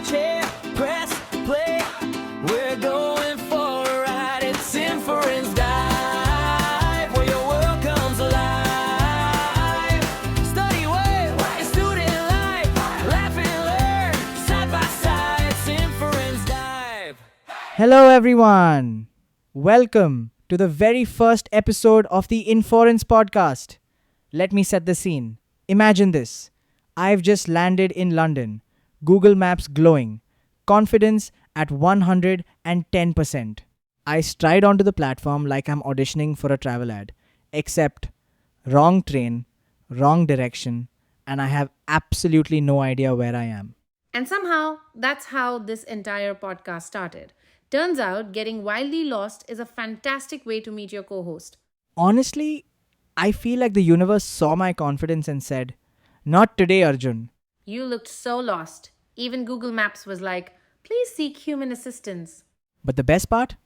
chair, press play. We're going for a ride. It's Inference Dive, where your world comes alive. Study well, student life, laugh and learn, side by side. It's Inference Dive. Hello, everyone. Welcome to the very first episode of the Inference podcast. Let me set the scene. Imagine this. I've just landed in London. Google Maps glowing. Confidence at 110%. I stride onto the platform like I'm auditioning for a travel ad. Except, wrong train, wrong direction, and I have absolutely no idea where I am. And somehow, that's how this entire podcast started. Turns out, getting wildly lost is a fantastic way to meet your co host. Honestly, I feel like the universe saw my confidence and said, "Not today, Arjun." You looked so lost. Even Google Maps was like, please seek human assistance. But the best part?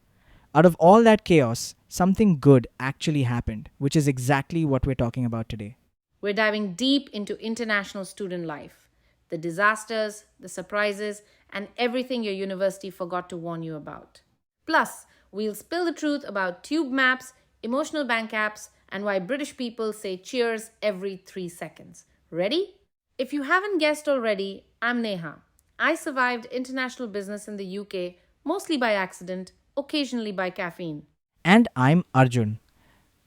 Out of all that chaos, something good actually happened, which is exactly what we're talking about today. We're diving deep into international student life, the disasters, the surprises, and everything your university forgot to warn you about. Plus, we'll spill the truth about tube maps, emotional bank apps, and why British people say cheers every 3 seconds. Ready? If you haven't guessed already, I'm Neha. I survived international business in the UK, mostly by accident, occasionally by caffeine. And I'm Arjun,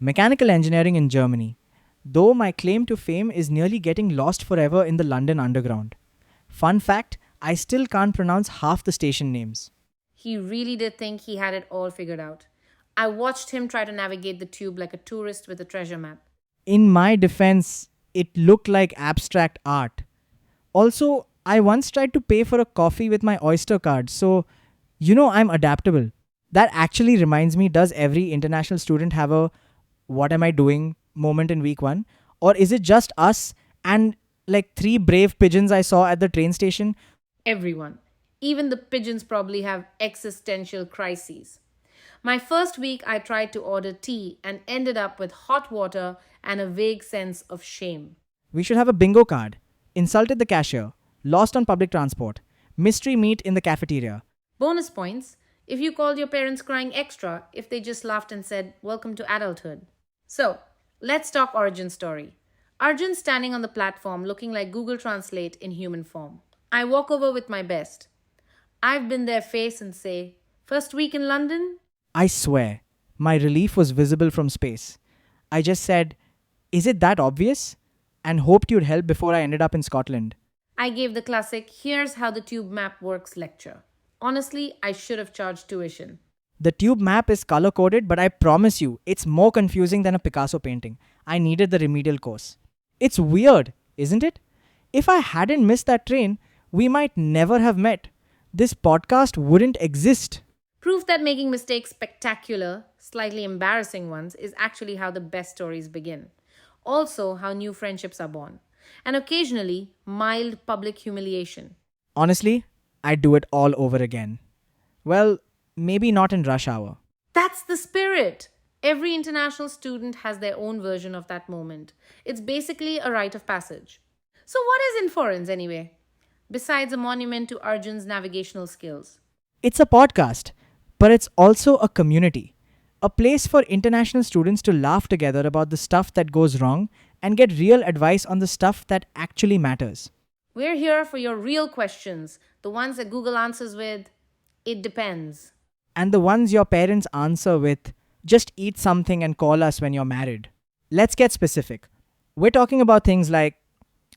mechanical engineering in Germany, though my claim to fame is nearly getting lost forever in the London underground. Fun fact, I still can't pronounce half the station names. He really did think he had it all figured out. I watched him try to navigate the tube like a tourist with a treasure map. In my defense, it looked like abstract art. Also, I once tried to pay for a coffee with my Oyster card, so I'm adaptable. That actually reminds me, does every international student have a "what am I doing" moment in week one? Or is it just us and like 3 brave pigeons I saw at the train station? Everyone. Even the pigeons probably have existential crises. My first week, I tried to order tea and ended up with hot water and a vague sense of shame. We should have a bingo card. Insulted the cashier. Lost on public transport. Mystery meat in the cafeteria. Bonus points if you called your parents crying extra if they just laughed and said, "Welcome to adulthood." So, let's talk origin story. Arjun standing on the platform looking like Google Translate in human form. I walk over with my best. I've been their face and say, "First week in London?" I swear, my relief was visible from space. I just said, "Is it that obvious?" and hoped you'd help before I ended up in Scotland. I gave the classic "here's how the tube map works" lecture. Honestly, I should have charged tuition. The tube map is color coded, but I promise you, it's more confusing than a Picasso painting. I needed the remedial course. It's weird, isn't it? If I hadn't missed that train, we might never have met. This podcast wouldn't exist. Proof that making mistakes spectacular, slightly embarrassing ones, is actually how the best stories begin. Also, how new friendships are born. And occasionally, mild public humiliation. Honestly, I'd do it all over again. Well, maybe not in rush hour. That's the spirit! Every international student has their own version of that moment. It's basically a rite of passage. So, what is Inference anyway? Besides a monument to Arjun's navigational skills. It's a podcast, but it's also a community. A place for international students to laugh together about the stuff that goes wrong and get real advice on the stuff that actually matters. We're here for your real questions, the ones that Google answers with, "It depends." And the ones your parents answer with, "Just eat something and call us when you're married." Let's get specific. We're talking about things like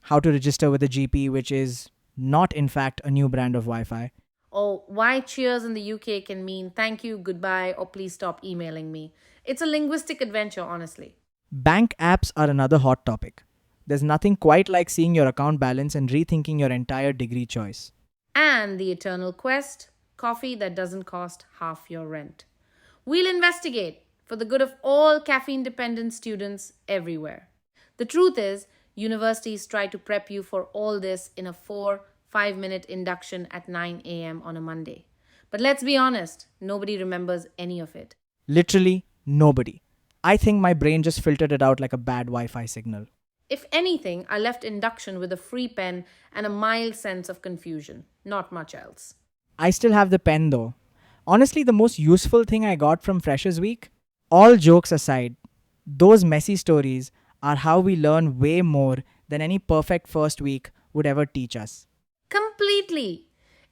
how to register with a GP, which is not in fact a new brand of Wi-Fi. Or why cheers in the UK can mean thank you, goodbye, or please stop emailing me. It's a linguistic adventure, honestly. Bank apps are another hot topic. There's nothing quite like seeing your account balance and rethinking your entire degree choice. And the eternal quest, coffee that doesn't cost half your rent. We'll investigate for the good of all caffeine-dependent students everywhere. The truth is, universities try to prep you for all this in a 4-5 minute induction at 9 a.m. on a Monday. But let's be honest, nobody remembers any of it. Literally nobody. I think my brain just filtered it out like a bad Wi-Fi signal. If anything, I left induction with a free pen and a mild sense of confusion. Not much else. I still have the pen though. Honestly, the most useful thing I got from Freshers Week, all jokes aside, those messy stories are how we learn way more than any perfect first week would ever teach us. Completely.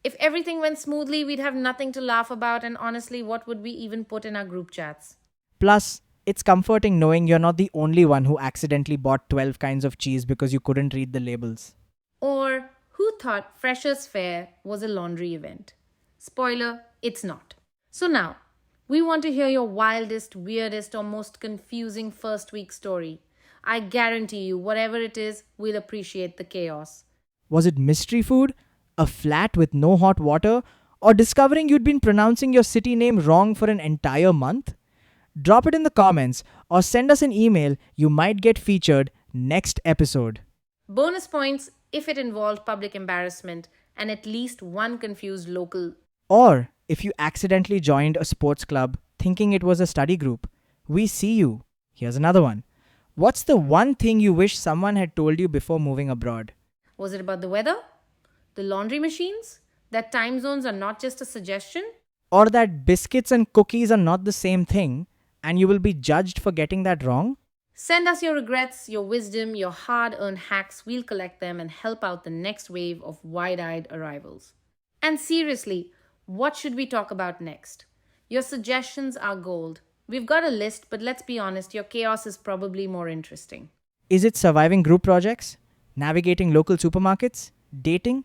If everything went smoothly, we'd have nothing to laugh about, and honestly, what would we even put in our group chats? Plus, it's comforting knowing you're not the only one who accidentally bought 12 kinds of cheese because you couldn't read the labels. Or who thought Freshers' Fair was a laundry event? Spoiler, it's not. So now, we want to hear your wildest, weirdest, or most confusing first week story. I guarantee you, whatever it is, we'll appreciate the chaos. Was it mystery food, a flat with no hot water, or discovering you'd been pronouncing your city name wrong for an entire month? Drop it in the comments or send us an email. You might get featured next episode. Bonus points if it involved public embarrassment and at least one confused local. Or if you accidentally joined a sports club thinking it was a study group. We see you. Here's another one. What's the one thing you wish someone had told you before moving abroad? Was it about the weather? The laundry machines? That time zones are not just a suggestion? Or that biscuits and cookies are not the same thing and you will be judged for getting that wrong? Send us your regrets, your wisdom, your hard earned hacks. We'll collect them and help out the next wave of wide eyed arrivals. And seriously, what should we talk about next? Your suggestions are gold. We've got a list, but let's be honest, your chaos is probably more interesting. Is it surviving group projects? Navigating local supermarkets? Dating?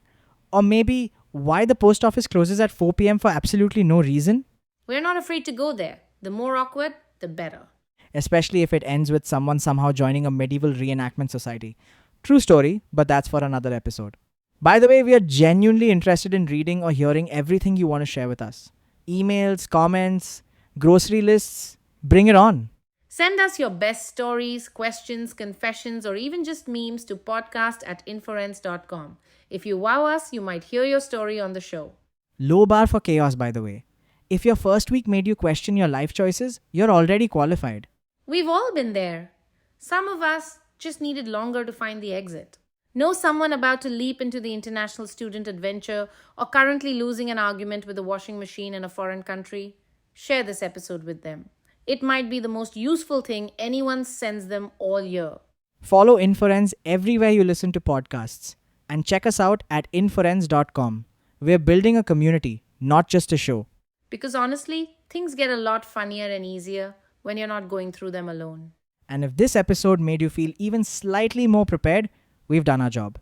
Or maybe why the post office closes at 4 pm for absolutely no reason? We're not afraid to go there. The more awkward, the better. Especially if it ends with someone somehow joining a medieval reenactment society. True story, but that's for another episode. By the way, we are genuinely interested in reading or hearing everything you want to share with us. Emails, comments, grocery lists, bring it on. Send us your best stories, questions, confessions, or even just memes to podcast@inference.com. If you wow us, you might hear your story on the show. Low bar for chaos, by the way. If your first week made you question your life choices, you're already qualified. We've all been there. Some of us just needed longer to find the exit. Know someone about to leap into the international student adventure or currently losing an argument with a washing machine in a foreign country? Share this episode with them. It might be the most useful thing anyone sends them all year. Follow Inference everywhere you listen to podcasts and check us out at inference.com. We're building a community, not just a show. Because honestly, things get a lot funnier and easier when you're not going through them alone. And if this episode made you feel even slightly more prepared, we've done our job.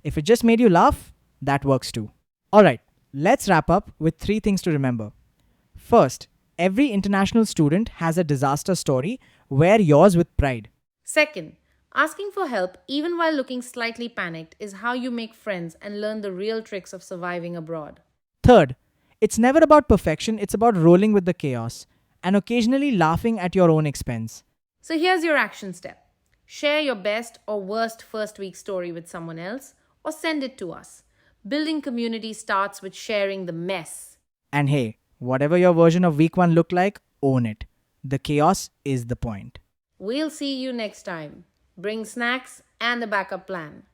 If it just made you laugh, that works too. Alright, let's wrap up with 3 things to remember. First, every international student has a disaster story. Wear yours with pride. Second, asking for help, even while looking slightly panicked, is how you make friends and learn the real tricks of surviving abroad. Third, it's never about perfection, it's about rolling with the chaos and occasionally laughing at your own expense. So here's your action step. Share your best or worst first week story with someone else or send it to us. Building community starts with sharing the mess. And hey, whatever your version of week 1 looked like, own it. The chaos is the point. We'll see you next time. Bring snacks and a backup plan.